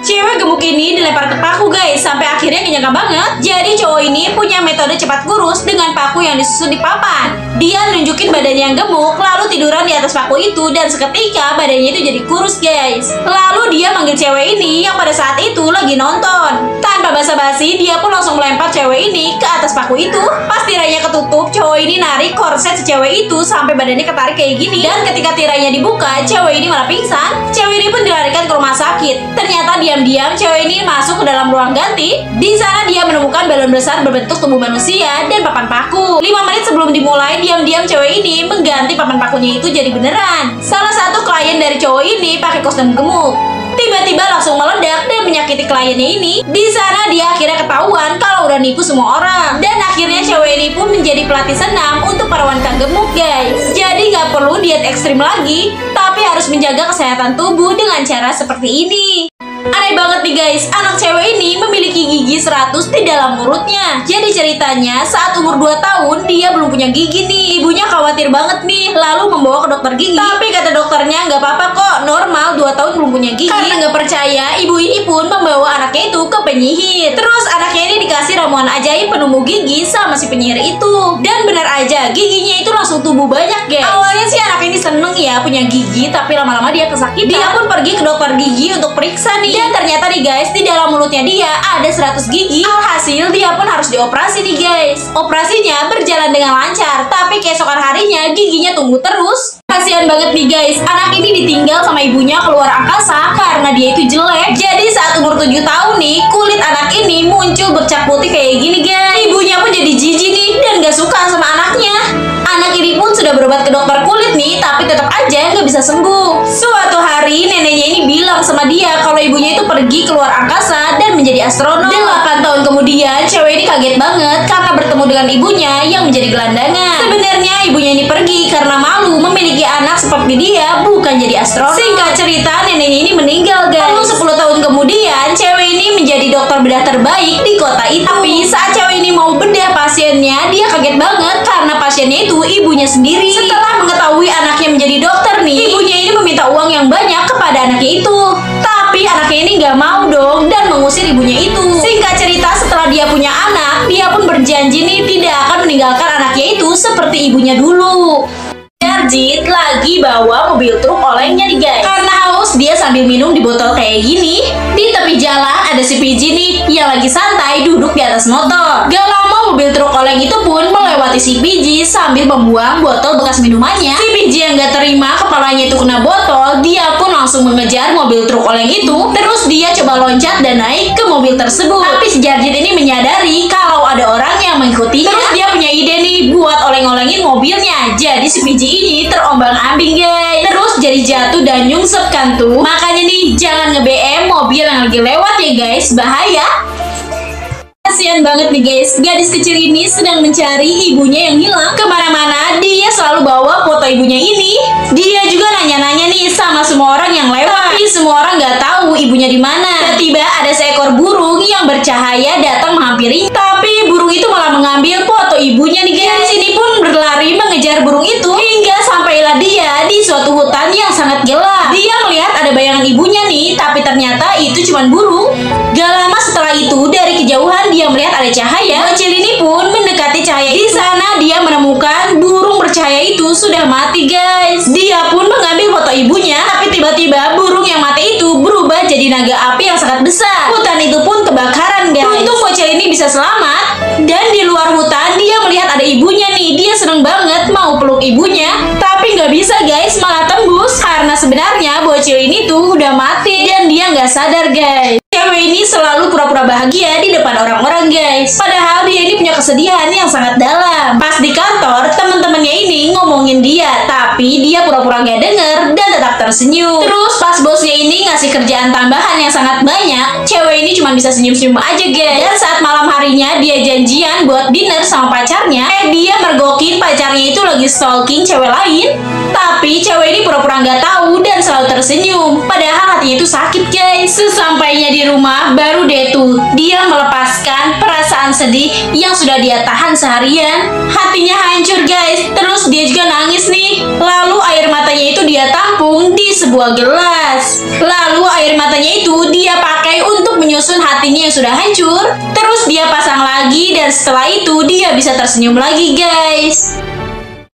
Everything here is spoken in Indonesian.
Cewek gemuk ini dilempar ke paku guys, sampai akhirnya gak nyangka banget. Jadi cowok ini punya metode cepat kurus dengan paku yang disusun di papan. Dia nunjukin badannya yang gemuk, lalu tiduran di atas paku itu, dan seketika badannya itu jadi kurus guys. Lalu dia manggil cewek ini yang pada saat itu lagi nonton. Tanpa basa-basi, dia pun langsung melempar cewek ini ke atas paku itu. Pas tirainya ketutup, cowok ini narik korset si cewek itu sampai badannya ketarik kayak gini. Dan ketika tirainya dibuka, cewek ini malah pingsan. Cewek ini pun dilarikan ke rumah sakit. Ternyata diam-diam cewek ini masuk ke dalam ruang ganti. Di sana dia menemukan balon besar berbentuk tubuh manusia dan papan paku. 5 menit sebelum dimulai, diam-diam cewek ini mengganti papan pakunya itu jadi beneran. Salah satu klien dari cowok ini pakai kostum gemuk. Tiba-tiba langsung meledak dan menyakiti kliennya ini. Di sana dia akhirnya ketahuan kalau udah nipu semua orang. Dan akhirnya cewek ini pun menjadi pelatih senam untuk para wanita gemuk guys. Jadi nggak perlu diet ekstrim lagi, tapi harus menjaga kesehatan tubuh dengan cara seperti ini. Aneh banget nih guys, anak cewek ini memiliki gigi 100 di dalam mulutnya. Jadi ceritanya saat umur 2 tahun dia belum punya gigi nih. Ibunya khawatir banget nih, lalu membawa ke dokter gigi. Tapi kata dokternya nggak apa-apa kok, normal 2 tahun belum punya gigi. Karena nggak percaya, ibu ini pun membawa anaknya itu ke penyihir. Terus anaknya ini dikasih ramuan ajaib penumbuh gigi sama si penyihir itu. Dan benar aja, giginya itu langsung tumbuh banyak guys. Awalnya sih anak ini seneng ya punya gigi, tapi lama-lama dia kesakitan. Dia pun pergi ke dokter gigi untuk periksa nih. Dan ternyata nih guys, di dalam mulutnya dia ada 100 gigi. Alhasil dia pun harus dioperasi nih guys. Operasinya berjalan dengan lancar, tapi keesokan harinya giginya tumbuh terus. Kasihan banget nih guys, anak ini ditinggal sama ibunya keluar angkasa karena dia itu jelek. Jadi saat umur 7 tahun nih, kulit anak ini muncul bercak putih kayak gini guys. Ibunya pun jadi jijik nih dan gak suka sama anaknya. Anak ini pun sudah berobat ke dokter kulit nih, tapi tetap aja nggak bisa sembuh. Suatu hari neneknya ini bilang sama dia kalau ibunya itu pergi keluar angkasa dan menjadi astronot. 8 tahun kemudian, cewek ini kaget banget karena bertemu dengan ibunya yang menjadi gelandangan. Sebenarnya ibunya ini pergi karena malu memiliki anak seperti dia, bukan jadi astronot. Singkat cerita, neneknya ini meninggal guys. Lalu 10 tahun kemudian, cewek ini menjadi dokter bedah terbaik di kota itu. Tapi saat cewek ini mau bedah pasiennya, dia kaget banget karena pasiennya itu ibunya sendiri. Setelah mengetahui anaknya menjadi dokter nih, ibunya ini meminta uang yang banyak kepada anaknya itu. Tapi anaknya ini nggak mau dong dan mengusir ibunya itu. Singkat cerita, setelah dia punya anak, dia pun berjanji nih tidak akan meninggalkan anaknya itu seperti ibunya dulu. Jarjit lagi bawa mobil truk olengnya nih guys. Karena haus, dia sambil minum di botol kayak gini. Di tepi jalan ada si PJ nih yang lagi santai duduk di atas motor. Gak lama mobil truk oleng itu pun melewati si PJ sambil membuang botol bekas minumannya. Si PJ yang gak terima kepalanya itu kena botol, dia pun langsung mengejar mobil truk oleng itu. Terus dia coba loncat dan naik ke mobil tersebut. Tapi si Jarjit ini menyadari kalau ada orang yang mengikutinya. Terus dia punya ide nih buat oleng-olengin mobilnya. Jadi si PJ ini terombang-ambing guys. Terus jadi jatuh dan nyungsep kan tuh. Makanya nih jangan nge-BM mobil yang lagi lewat ya guys, bahaya. Kasian banget nih guys, gadis kecil ini sedang mencari ibunya yang hilang. Kemana-mana dia selalu bawa foto ibunya ini. Dia juga nanya-nanya nih sama semua orang yang lewat. Tapi semua orang nggak tahu ibunya di mana. Tiba-tiba ada seekor burung yang bercahaya datang menghampiri. Tapi burung itu malah mengambil foto ibunya nih guys. Di sini pun berlari mengejar burung itu hingga sampailah dia di suatu hutan yang sangat gelap. Dia melihat ada bayangan ibunya nih, tapi ternyata itu cuma burung. Gak lama setelah itu dari kejauhan dia melihat ada cahaya. Bocil ini pun mendekati cahaya. Di sana dia menemukan burung bercahaya itu sudah mati guys. Dia pun mengambil foto ibunya, tapi tiba-tiba burung yang mati itu berubah jadi naga api yang sangat besar. Hutan itu pun kebakaran guys. Untung bocil ini bisa selamat. Dan di luar hutan dia melihat ada ibunya nih. Dia seneng banget mau peluk ibunya, tapi nggak bisa guys, malah tembus. Karena sebenarnya bocil ini tuh udah mati dan dia nggak sadar guys. Cewek ini selalu pura-pura bahagia di depan orang-orang guys. Padahal dia ini punya kesedihan yang sangat dalam. Pas di kantor, teman-temannya ini ngomongin dia, tapi dia pura-pura gak denger dan tetap tersenyum. Terus pas bosnya ini ngasih kerjaan tambahan yang sangat banyak, cewek ini cuma bisa senyum-senyum aja guys. Dan saat malam harinya dia janjian buat dinner sama pacarnya, dia mergokin pacarnya itu lagi stalking cewek lain. Tapi cewek ini pura-pura gak tahu dan selalu tersenyum. Padahal hatinya itu sakit guys. Sesampainya di rumah, baru deh tuh dia melepaskan perasaan sedih yang sudah dia tahan seharian. Hatinya hancur guys. Terus dia juga nangis nih. Lalu air matanya itu dia tampung di sebuah gelas. Lalu air matanya itu dia pakai menyusun hatinya yang sudah hancur. Terus dia pasang lagi dan setelah itu dia bisa tersenyum lagi guys.